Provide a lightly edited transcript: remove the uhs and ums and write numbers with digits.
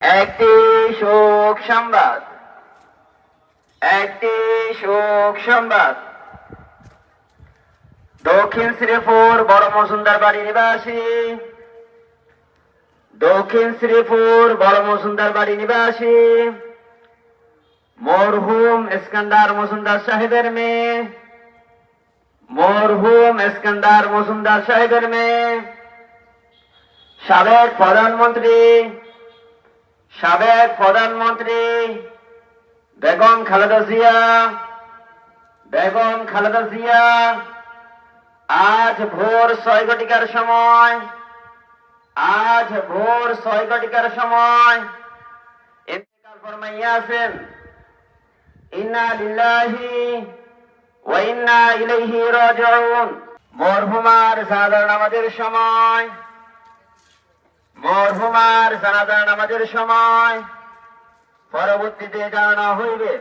একটি শোক সংবাদ, একটি শোক সংবাদ। দক্ষিণ শ্রীপুর বড় মজুমদার বাড়ি নিবাসী, দক্ষিণ শ্রীপুর বড় মজুমদার বাড়ি নিবাসী মরহুম ইস্কান্দার মজুমদার সাহেবের মেয়ে, মরহুম ইস্কান্দার মজুমদার সাহেবের মেয়ে, সাবেক প্রধানমন্ত্রী বেগম খালেদা জিয়া আজ ভোর 6 ঘটিকার সময় ইন্তেকাল ফরমাইয়াছেন। ইন্না লিল্লাহি ওয়া ইন্না ইলাইহি রাজিউন। মরহুমার জানাজার নামাজের সময় পরবর্তীতে জানানো হইবে